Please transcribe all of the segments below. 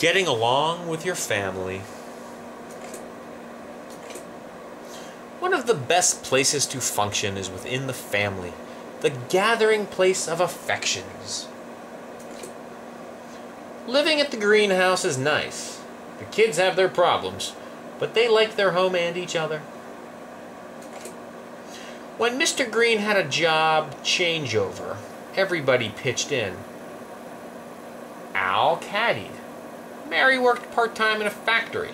Getting along with your family. One of the best places to function is within the family, the gathering place of affections. Living at the greenhouse is nice. The kids have their problems, but they like their home and each other. When Mr. Green had a job changeover, everybody pitched in. Al caddied. Mary worked part-time in a factory.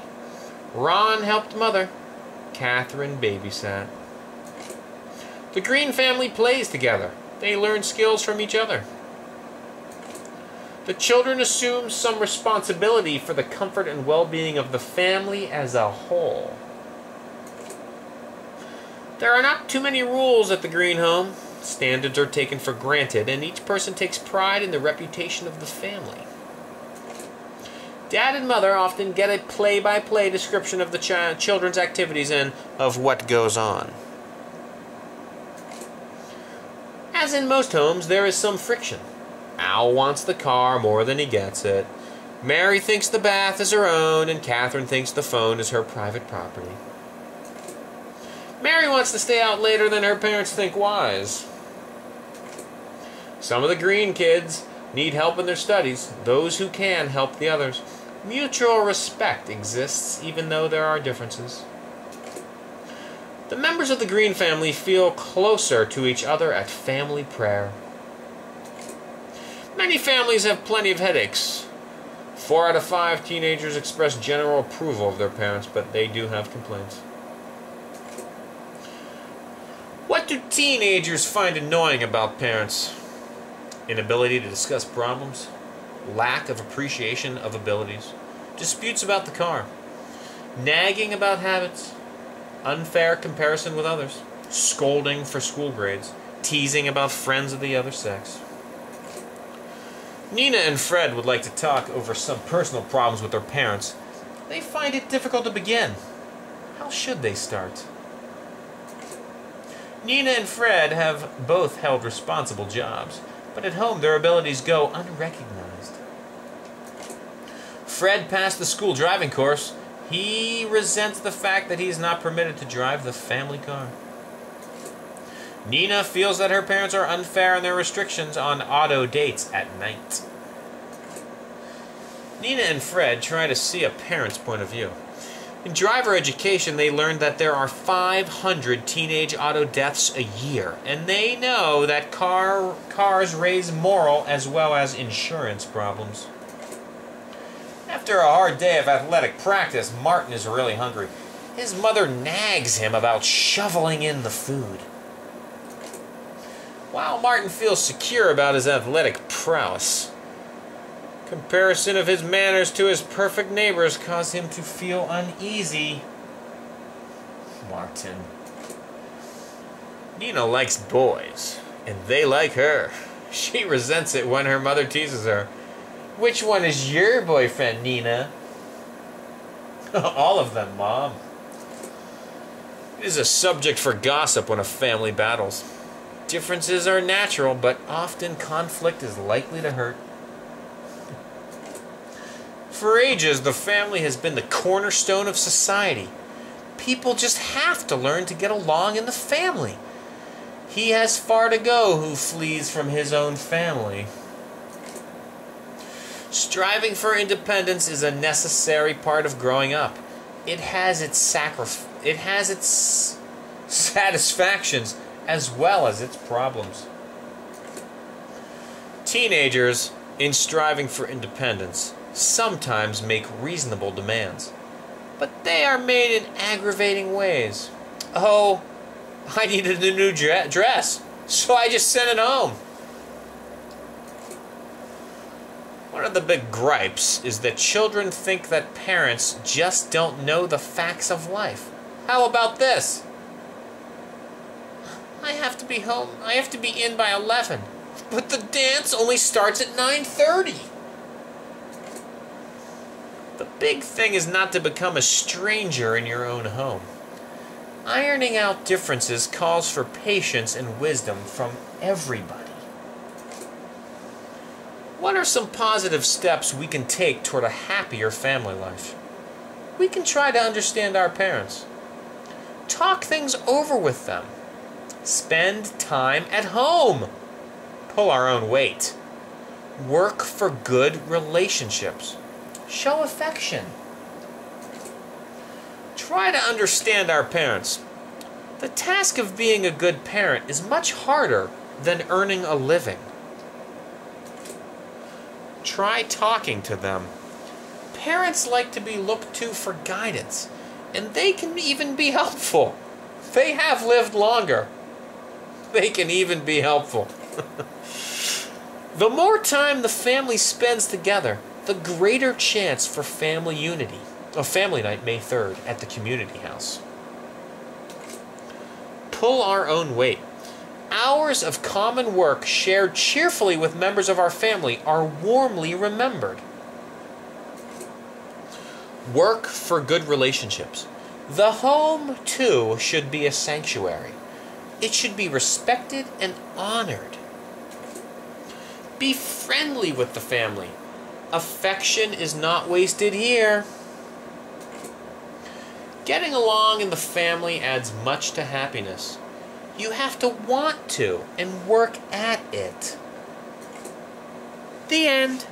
Ron helped Mother. Catherine babysat. The Green family plays together. They learn skills from each other. The children assume some responsibility for the comfort and well-being of the family as a whole. There are not too many rules at the Green home. Standards are taken for granted, and each person takes pride in the reputation of the family. Dad and Mother often get a play-by-play description of the children's activities and of what goes on. As in most homes, there is some friction. Al wants the car more than he gets it. Mary thinks the bath is her own, and Catherine thinks the phone is her private property. Mary wants to stay out later than her parents think wise. Some of the Green kids need help in their studies. Those who can help the others. Mutual respect exists even though there are differences. The members of the Green family feel closer to each other at family prayer. Many families have plenty of headaches. 4 out of 5 teenagers express general approval of their parents, but they do have complaints. What do teenagers find annoying about parents? Inability to discuss problems, lack of appreciation of abilities, disputes about the car, nagging about habits, unfair comparison with others, scolding for school grades, teasing about friends of the other sex. Nina and Fred would like to talk over some personal problems with their parents. They find it difficult to begin. How should they start? Nina and Fred have both held responsible jobs, but at home their abilities go unrecognized. Fred passed the school driving course. He resents the fact that he is not permitted to drive the family car. Nina feels that her parents are unfair in their restrictions on auto dates at night. Nina and Fred try to see a parent's point of view. In driver education, they learned that there are 500 teenage auto deaths a year, and they know that cars raise moral as well as insurance problems. After a hard day of athletic practice, Martin is really hungry. His mother nags him about shoveling in the food. While Martin feels secure about his athletic prowess, comparison of his manners to his perfect neighbors cause him to feel uneasy. Martin. Nina likes boys, and they like her. She resents it when her mother teases her. Which one is your boyfriend, Nina? All of them, Mom. It is a subject for gossip when a family battles. Differences are natural, but often conflict is likely to hurt. For ages, the family has been the cornerstone of society. People just have to learn to get along in the family. He has far to go who flees from his own family. Striving for independence is a necessary part of growing up. It has its satisfactions as well as its problems. Teenagers, in striving for independence, sometimes make reasonable demands, but they are made in aggravating ways. Oh, I needed a new dress, so I just sent it home. One of the big gripes is that children think that parents just don't know the facts of life. How about this? I have to be home. I have to be in by 11. But the dance only starts at 9:30. The big thing is not to become a stranger in your own home. Ironing out differences calls for patience and wisdom from everybody. What are some positive steps we can take toward a happier family life? We can try to understand our parents. Talk things over with them. Spend time at home. Pull our own weight. Work for good relationships. Show affection. Try to understand our parents. The task of being a good parent is much harder than earning a living. Try talking to them. Parents like to be looked to for guidance, and they can even be helpful. They have lived longer. They can even be helpful. The more time the family spends together, the greater chance for family unity. A family night, May 3rd, at the community house. Pull our own weight. Hours of common work shared cheerfully with members of our family are warmly remembered. Work for good relationships. The home, too, should be a sanctuary. It should be respected and honored. Be friendly with the family. Affection is not wasted here. Getting along in the family adds much to happiness. You have to want to and work at it. The end.